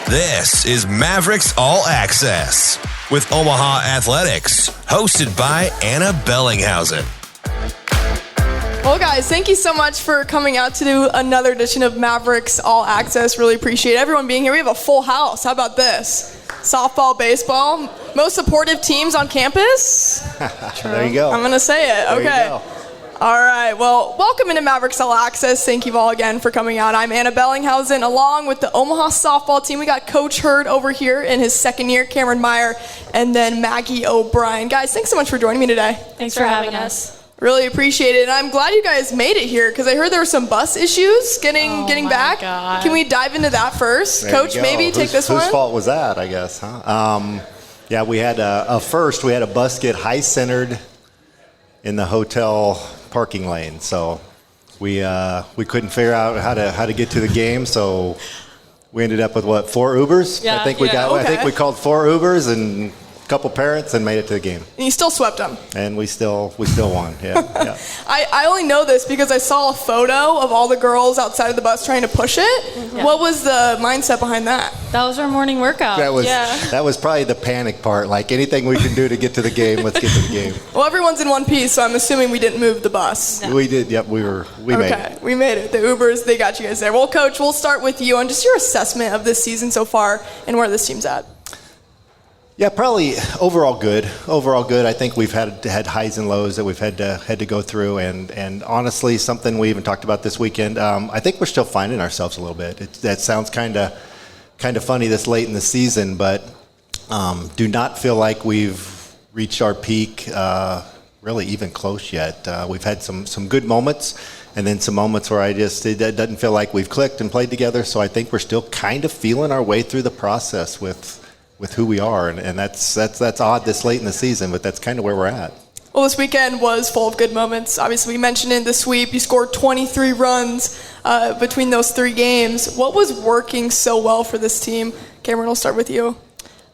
This is Mavericks All Access with Omaha Athletics, hosted by Anna Bellinghausen. Well, guys, thank you so much for coming out to do another edition of Mavericks All Access. Really appreciate everyone being here. We have a full house. How about this? Softball, baseball, most supportive teams on campus. There you go. I'm going to say it. There Okay. you go. All right. Well, welcome into Mavericks All Access. Thank you all again for coming out. I'm Anna Bellinghausen, along with the Omaha softball team. We got Coach Hurd over here in his second year, Kamryn Meyer, and then Maggie O'Brien. Guys, thanks so much for joining me today. Thanks for having us. Really appreciate it, and I'm glad you guys made it here because I heard there were some bus issues getting back. God. Can we dive into that first? There Coach, you go. maybe take this one? Whose fault was that, I guess, huh? Yeah, we had a bus get high-centered in the hotel parking lane, so we couldn't figure out how to get to the game, so we ended up with 4 Ubers? Yeah, I think we called 4 Ubers and a couple parents and made it to the game. And you still swept them. And we still won. Yeah. I only know this because I saw a photo of all the girls outside of the bus trying to push it. Yeah. What was the mindset behind that? That was our morning workout. That was probably the panic part. Like anything we can do to get to the game, let's get to the game. Well, everyone's in one piece, so I'm assuming we didn't move the bus. No. We did. Yep, we made it. We made it. The Ubers, they got you guys there. Well, Coach, we'll start with you on just your assessment of this season so far and where this team's at. Yeah, probably overall good. I think we've had highs and lows that we've had to go through, and honestly, something we even talked about this weekend. I think we're still finding ourselves a little bit. That sounds kind of funny this late in the season, but do not feel like we've reached our peak, really even close yet. We've had some good moments, and then some moments where it doesn't feel like we've clicked and played together. So I think we're still kind of feeling our way through the process with who we are, and that's odd this late in the season, but that's kind of where we're at. Well, this weekend was full of good moments. Obviously, we mentioned in the sweep, you scored 23 runs between those 3 games. What was working so well for this team? Kamryn, we'll start with you.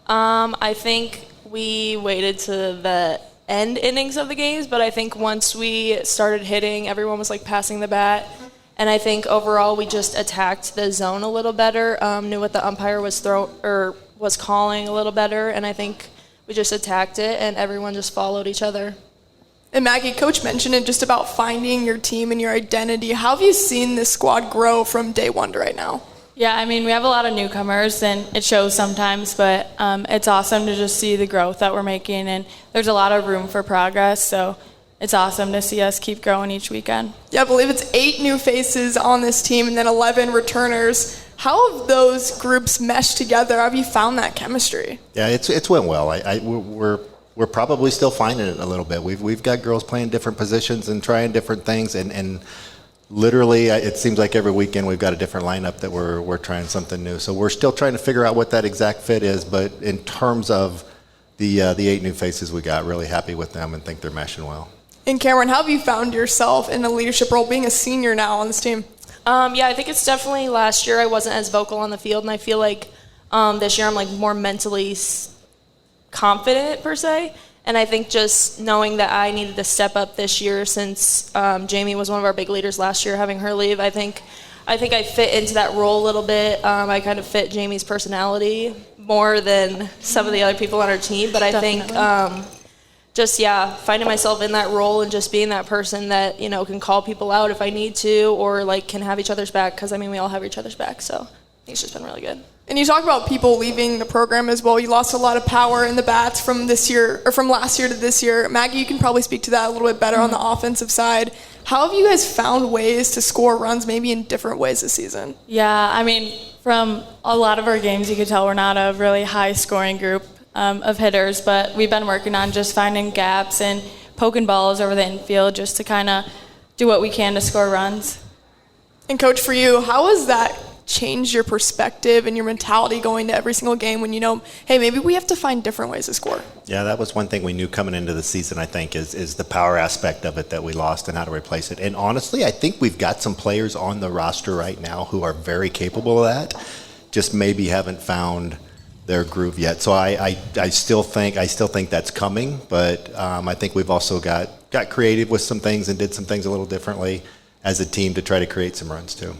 I think we waited to the end innings of the games, but I think once we started hitting, everyone was passing the bat. And I think overall we just attacked the zone a little better, knew what the umpire was calling a little better, and I think we just attacked it and everyone just followed each other. And Maggie, Coach mentioned it just about finding your team and your identity. How have you seen this squad grow from day one to right now? Yeah, I mean, we have a lot of newcomers, and it shows sometimes, but it's awesome to just see the growth that we're making, and there's a lot of room for progress, so it's awesome to see us keep growing each weekend. Yeah, I believe it's 8 new faces on this team and then 11 returners. How have those groups meshed together? Have you found that chemistry? Yeah, it's went well. We're probably still finding it a little bit. We've got girls playing different positions and trying different things, and literally it seems like every weekend we've got a different lineup that we're trying something new. So we're still trying to figure out what that exact fit is, but in terms of the 8 new faces we got, really happy with them and think they're meshing well. And Kamryn, how have you found yourself in a leadership role being a senior now on this team? Yeah, I think it's definitely last year I wasn't as vocal on the field, and I feel like this year I'm more mentally confident per se. And I think just knowing that I needed to step up this year since Jamie was one of our big leaders last year, having her leave, I think I fit into that role a little bit. I kind of fit Jamie's personality more than some of the other people on our team, but I think finding myself in that role and just being that person that, can call people out if I need to, or can have each other's back, because we all have each other's back, so I think it's just been really good. And you talk about people leaving the program as well. You lost a lot of power in the bats from this year, or from last year to this year. Maggie, you can probably speak to that a little bit better on the offensive side. How have you guys found ways to score runs maybe in different ways this season? Yeah, from a lot of our games, you could tell we're not a really high-scoring group of hitters, but we've been working on just finding gaps and poking balls over the infield just to kind of do what we can to score runs. And Coach, for you, how has that changed your perspective and your mentality going to every single game when hey, maybe we have to find different ways to score? Yeah, that was one thing we knew coming into the season, I think, is the power aspect of it that we lost and how to replace it. And honestly, I think we've got some players on the roster right now who are very capable of that, just maybe haven't found their groove yet. So I still think that's coming, but I think we've also got creative with some things and did some things a little differently as a team to try to create some runs too.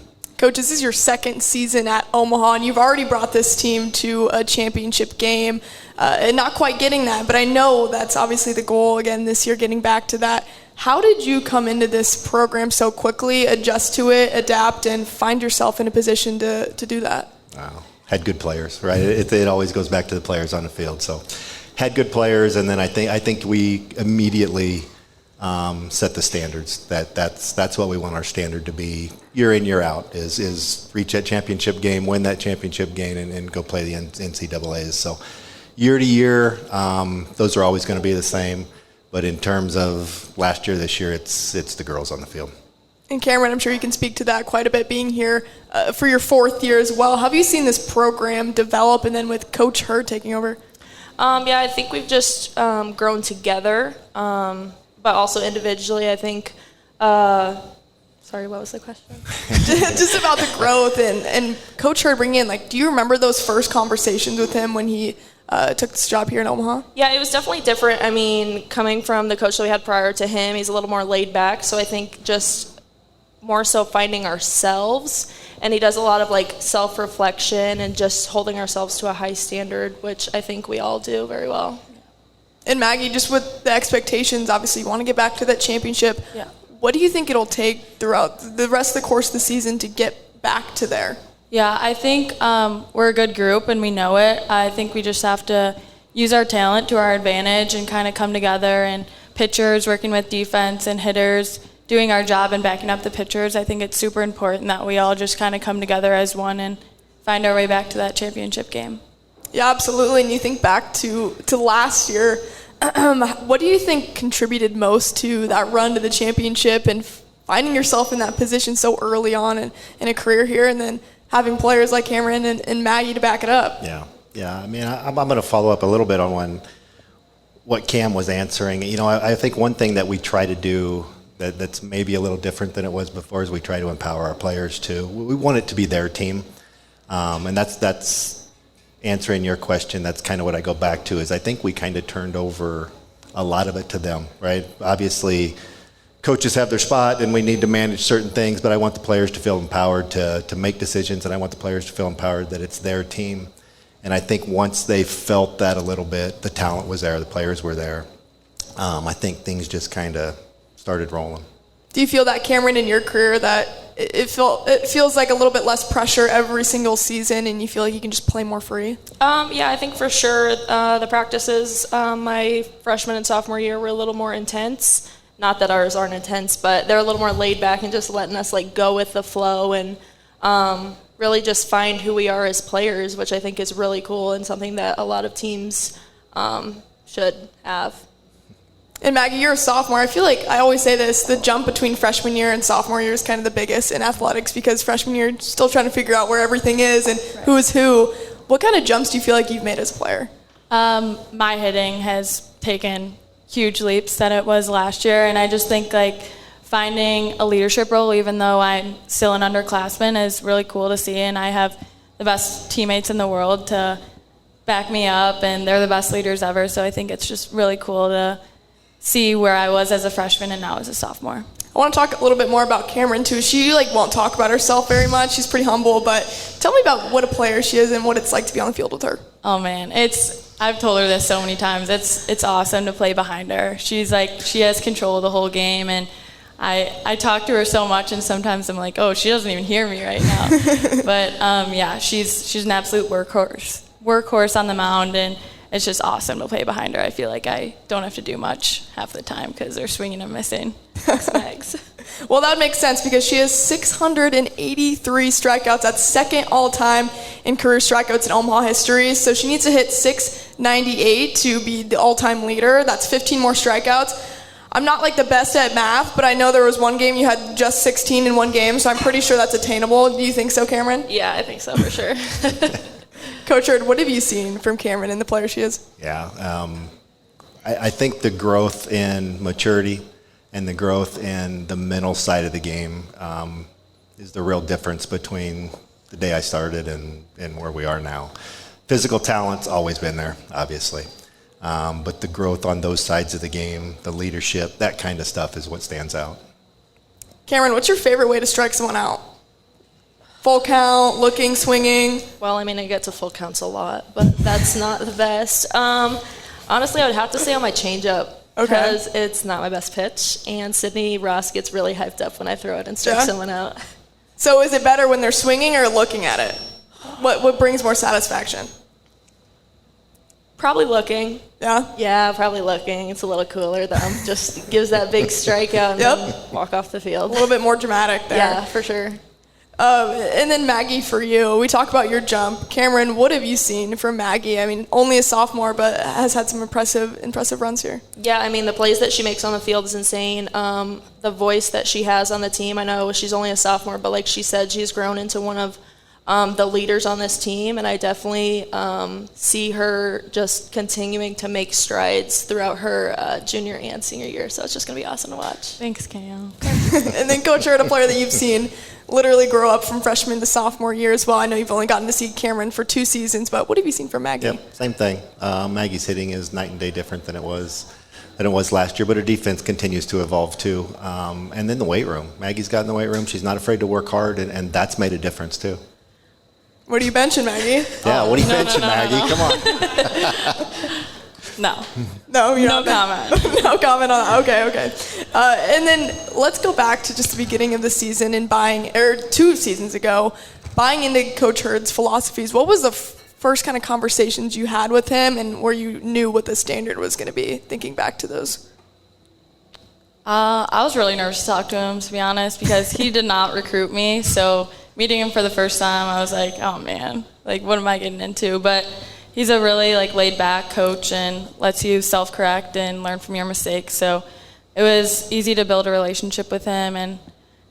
Coach, this is your second season at Omaha, and you've already brought this team to a championship game, and not quite getting that, but I know that's obviously the goal again this year, getting back to that. How did you come into this program so quickly, adjust to it, adapt, and find yourself in a position to do that? Wow. Had good players, right? It always goes back to the players on the field. So had good players, and then I think we immediately set the standards. That's what we want our standard to be year in, year out, is reach that championship game, win that championship game, and go play the NCAAs. So year to year, those are always going to be the same. But in terms of last year, this year, it's the girls on the field. And Kamryn, I'm sure you can speak to that quite a bit, being here for your fourth year as well. Have you seen this program develop, and then with Coach Hurd taking over? Yeah, I think we've just grown together, but also individually. I think. Sorry, what was the question? Just about the growth and Coach Hurd bringing in. Like, do you remember those first conversations with him when he took this job here in Omaha? Yeah, it was definitely different. I mean, coming from the coach that we had prior to him, he's a little more laid back. So I think just more so finding ourselves. And he does a lot of like self-reflection and just holding ourselves to a high standard, which I think we all do very well. And Maggie, just with the expectations, obviously you want to get back to that championship. Yeah. What do you think it'll take throughout the rest of the course of the season to get back to there? Yeah, I think we're a good group and we know it. I think we just have to use our talent to our advantage and kind of come together, and pitchers working with defense and hitters doing our job and backing up the pitchers. I think it's super important that we all just kind of come together as one and find our way back to that championship game. Yeah, absolutely. And you think back to last year, what do you think contributed most to that run to the championship and finding yourself in that position so early on in a career here, and then having players like Kamryn and Maggie to back it up? Yeah. I mean, I'm going to follow up a little bit on what Cam was answering. You know, I think one thing that we try to do that's maybe a little different than it was before is we try to empower our players too. We want it to be their team, and that's answering your question. That's kind of what I go back to, is I think we kind of turned over a lot of it to them, right? Obviously, coaches have their spot and we need to manage certain things, but I want the players to feel empowered to make decisions, and I want the players to feel empowered that it's their team. And I think once they felt that a little bit, the talent was there, the players were there, I think things just kind of started rolling. Do you feel that, Kamryn, in your career, that it feels like a little bit less pressure every single season and you feel like you can just play more free? Yeah, I think for sure the practices my freshman and sophomore year were a little more intense. Not that ours aren't intense, but they're a little more laid back and just letting us like go with the flow and really just find who we are as players, which I think is really cool and something that a lot of teams should have. And Maggie, you're a sophomore. I feel like I always say this, the jump between freshman year and sophomore year is kind of the biggest in athletics, because freshman year, you're still trying to figure out where everything is and who is who. What kind of jumps do you feel like you've made as a player? My hitting has taken huge leaps than it was last year, and I just think like finding a leadership role, even though I'm still an underclassman, is really cool to see, and I have the best teammates in the world to back me up, and they're the best leaders ever, so I think it's just really cool to see where I was as a freshman and now as a sophomore. I want to talk a little bit more about Kamryn too. She won't talk about herself very much. She's pretty humble, but tell me about what a player she is and what it's like to be on the field with her. Oh man, I've told her this so many times. It's awesome to play behind her. She has control of the whole game, and I talk to her so much, and sometimes I'm like, oh, she doesn't even hear me right now. But yeah, she's an absolute workhorse on the mound, and it's just awesome to play behind her. I feel like I don't have to do much half the time because they're swinging and missing. Snags. Well, that makes sense because she has 683 strikeouts. That's second all-time in career strikeouts in Omaha history. So she needs to hit 698 to be the all-time leader. That's 15 more strikeouts. I'm not like the best at math, but I know there was one game you had just 16 in one game, so I'm pretty sure that's attainable. Do you think so, Kamryn? Yeah, I think so for sure. Coach Hurd, what have you seen from Kamryn and the player she is? Yeah, I think the growth in maturity and the growth in the mental side of the game is the real difference between the day I started and where we are now. Physical talent's always been there, obviously. But the growth on those sides of the game, the leadership, that kind of stuff is what stands out. Kamryn, what's your favorite way to strike someone out? Full count, looking, swinging? Well, I mean, I get to full counts a lot, but that's not the best. Honestly, I would have to say on my changeup because it's not my best pitch, and Sydney Ross gets really hyped up when I throw it and strike someone out. So is it better when they're swinging or looking at it? What brings more satisfaction? Probably looking. Yeah? Yeah, probably looking. It's a little cooler, though. Just gives that big strikeout and then walk off the field. A little bit more dramatic there. Yeah, for sure. And then Maggie, for you, we talk about your jump. Kamryn, what have you seen from Maggie? I mean, only a sophomore, but has had some impressive runs here. Yeah, I mean, the plays that she makes on the field is insane. The voice that she has on the team, I know she's only a sophomore, but like she said, she's grown into one of the leaders on this team, and I definitely see her just continuing to make strides throughout her junior and senior year, so it's just going to be awesome to watch. Thanks, Cam. And then, Coach Hurrdat, a player that you've seen literally grow up from freshman to sophomore year as well. I know you've only gotten to see Kamryn for 2 seasons, but what have you seen from Maggie? Yep, same thing. Maggie's hitting is night and day different than it was last year, but her defense continues to evolve too. And then the weight room. Maggie's got in the weight room. She's not afraid to work hard, and that's made a difference too. What are you benching, Maggie? Yeah, what are you benching, Maggie? Come on. No. No, you're No not. comment. No comment on that. Okay. And then let's go back to just the beginning of the season and 2 seasons ago, buying into Coach Hurd's philosophies. What was the first kind of conversations you had with him and where you knew what the standard was going to be, thinking back to those? I was really nervous to talk to him, to be honest, because he did not recruit me. So meeting him for the first time, I was like, oh, man, like, what am I getting into? But he's a really, like, laid-back coach and lets you self-correct and learn from your mistakes. So it was easy to build a relationship with him, and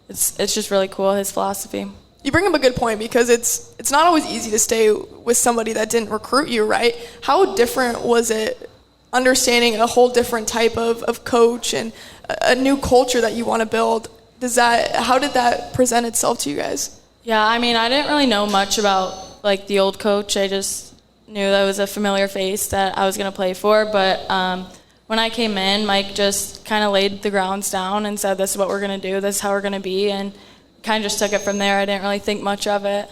it's just really cool, his philosophy. You bring up a good point because it's not always easy to stay with somebody that didn't recruit you, right? How different was it understanding a whole different type of coach and a new culture that you want to build? How did that present itself to you guys? Yeah, I mean, I didn't really know much about, like, the old coach. I just knew that was a familiar face that I was going to play for. But when I came in, Mike just kind of laid the grounds down and said, this is what we're going to do, this is how we're going to be, and kind of just took it from there. I didn't really think much of it.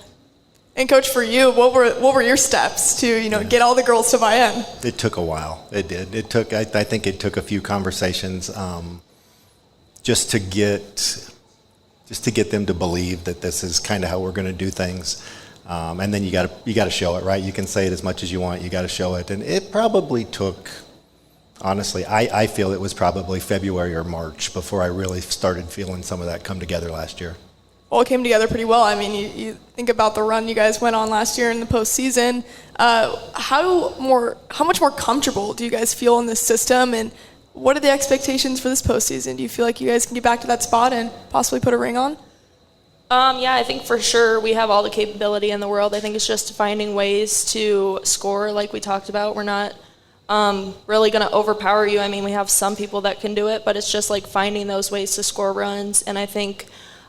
And Coach, for you, what were your steps to get all the girls to buy in? It took a while. It did. I think it took a few conversations just to get them to believe that this is kind of how we're going to do things. And then you got to show it, right? You can say it as much as you want. You got to show it. And it probably took, honestly, I feel it was probably February or March before I really started feeling some of that come together last year. Well, it came together pretty well. I mean, you think about the run you guys went on last year in the postseason. How much more comfortable do you guys feel in this system, and what are the expectations for this postseason? Do you feel like you guys can get back to that spot and possibly put a ring on? Yeah, I think for sure we have all the capability in the world. I think it's just finding ways to score like we talked about. We're not really going to overpower you. I mean, we have some people that can do it, but it's just like finding those ways to score runs. And I think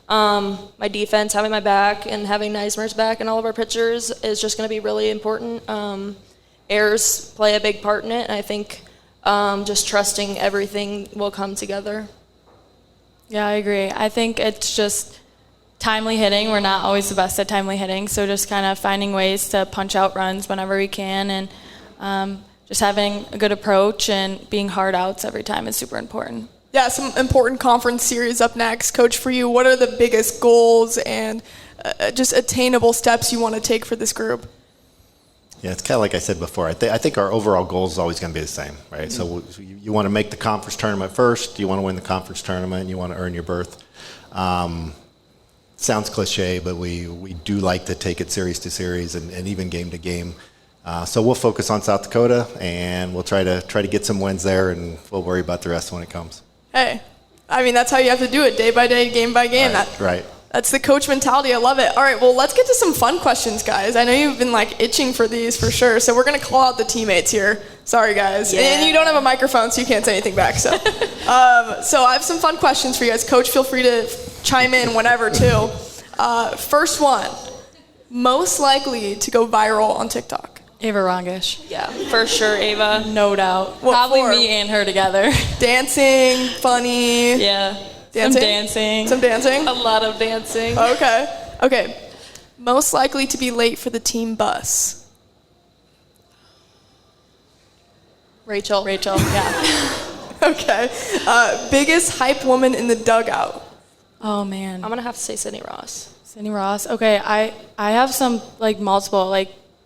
my defense, having my back and having Neismer's back and all of our pitchers is just going to be really important. Errors play a big part in it, and I think just trusting everything will come together. Yeah, I agree. I think it's just timely hitting. We're not always the best at timely hitting, so just kind of finding ways to punch out runs whenever we can, and just having a good approach and being hard outs every time is super important. Yeah, some important conference series up next. Coach, for you, what are the biggest goals and just attainable steps you want to take for this group? Yeah, it's kind of like I said before. I think our overall goal is always going to be the same, right? Mm-hmm. So you want to make the conference tournament first. You want to win the conference tournament. You want to earn your berth. Sounds cliche, but we do like to take it series to series and even game to game. So we'll focus on South Dakota, and we'll try to get some wins there, and we'll worry about the rest when it comes. Hey, I mean, that's how you have to do it, day by day, game by game. Right. That's the coach mentality. I love it. All right, well, let's get to some fun questions, guys. I know you've been, itching for these for sure, so we're going to call out the teammates here. Sorry, guys. Yeah. And you don't have a microphone, so you can't say anything back. So so I have some fun questions for you guys. Coach, feel free to chime in whenever, too. First one, most likely to go viral on TikTok? Ava Rongish. Yeah, for sure, Ava. No doubt. What Probably for? me and her together. Dancing, funny. Yeah. Dancing? Some dancing. Some dancing? A lot of dancing. Okay. Most likely to be late for the team bus. Rachel. Yeah. Okay. Biggest hype woman in the dugout. Oh, man. I'm going to have to say Sydney Ross. Sydney Ross. Okay, I have some, multiple.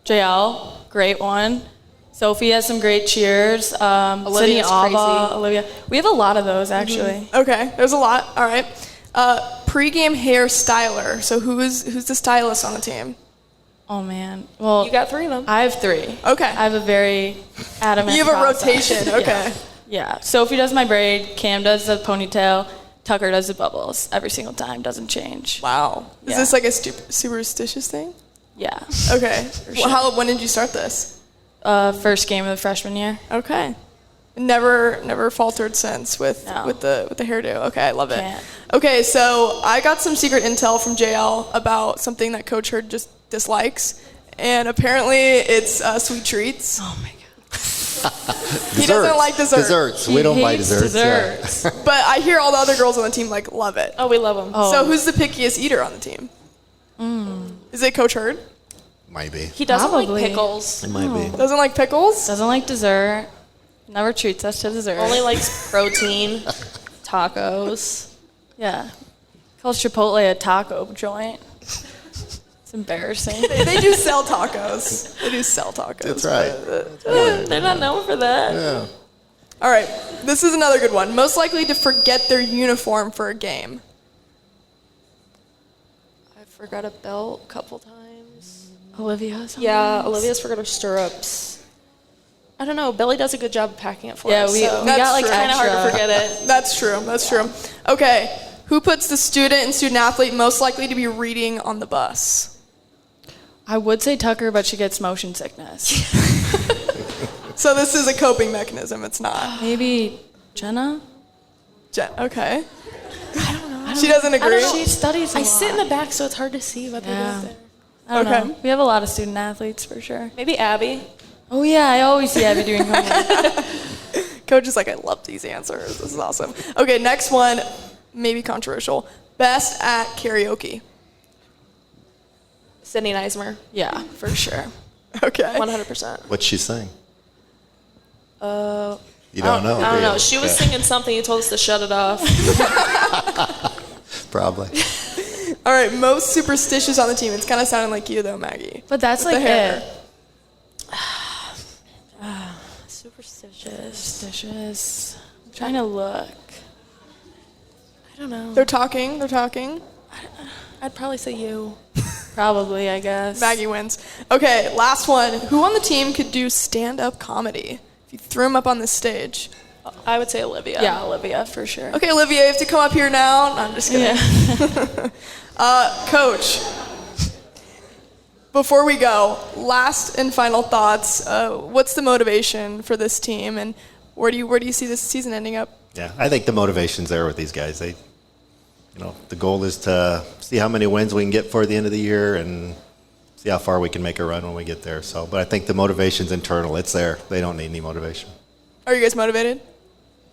JL, great one. Sophie has some great cheers. Sydney Olivia's Ava, crazy. Olivia. We have a lot of those, actually. Okay, there's a lot. All right. Pre-game hair styler. So who's the stylist on the team? Oh, man. Well, You got 3 of them. I have 3. Okay. I have a very adamant You have a process. rotation. Okay. Yeah. Sophie does my braid. Cam does the ponytail. Tucker does the bubbles every single time. Doesn't change. Wow. Is Yeah. this like a superstitious thing? Yeah. Okay. sure. When did you start this? First game of the freshman year. Okay. Never faltered since with the hairdo. Okay, I love it. Can't. Okay, so I got some secret intel from JL about something that Coach Hurd just dislikes, and apparently it's sweet treats. Oh my god. He doesn't like dessert. Desserts. We don't buy hates desserts. Yeah. desserts. But I hear all the other girls on the team love it. Oh, we love them. Oh. So who's the pickiest eater on the team? Is it Coach Hurd? Might be. He doesn't Probably. like pickles. It might be. Doesn't like pickles? Doesn't like dessert. Never treats us to dessert. Only likes protein, tacos. Yeah. Calls Chipotle a taco joint. It's embarrassing. They do sell tacos. They do sell tacos. That's right. They're not known for that. Yeah. All right, this is another good one. Most likely to forget their uniform for a game. I forgot a belt a couple times. Olivia. Yeah, Olivia's forgot her stirrups. I don't know. Belly does a good job of packing it for Yeah, us. we so That's got true. kind of hard to extra. forget it. That's true. That's true. Okay, who puts the student and student athlete most likely to be reading on the bus? I would say Tucker, but she gets motion sickness. So this is a coping mechanism. It's not. Maybe Jenna? Okay. She doesn't agree. She studies a I lot. sit in the back, so it's hard to see what Yeah. they do there. I don't Okay. know. We have a lot of student athletes for sure. Maybe Abby. Oh yeah, I always see Abby doing homework. Coach is like, I love these answers. This is awesome. Okay, next one, maybe controversial. Best at karaoke. Sydney Neismer. Yeah, for sure. Okay. 100%. What's she saying? You don't know. I don't do know. you? She was Yeah. singing something. You told us to shut it off. Probably. All right, most superstitious on the team. It's kind of sounding like you though, Maggie. But that's With like the hair. it. Superstitious. Superstitious. I'm trying to look. I don't know. They're talking. I'd probably say you. Probably, I guess. Maggie wins. Okay, last one. Who on the team could do stand-up comedy? If you threw him up on this stage. I would say Olivia. Yeah, Olivia for sure. Okay, Olivia, you have to come up here now. No, I'm just kidding. Yeah. Coach, before we go, last and final thoughts. What's the motivation for this team, and where do you see this season ending up? Yeah, I think the motivation's there with these guys. The goal is to see how many wins we can get for the end of the year and see how far we can make a run when we get there. So, but I think the motivation's internal. It's there. They don't need any motivation. Are you guys motivated?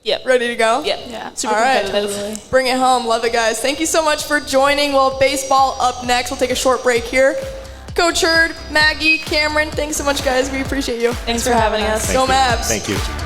Yep. Ready to go? Yep. Yeah. Super All right. competitive. Bring it home. Love it, guys. Thank you so much for joining. We'll have baseball up next. We'll take a short break here. Coach Hurd, Maggie, Kamryn, thanks so much, guys. We appreciate you. Thanks for having us. Go Thank you. Mavs. Thank you.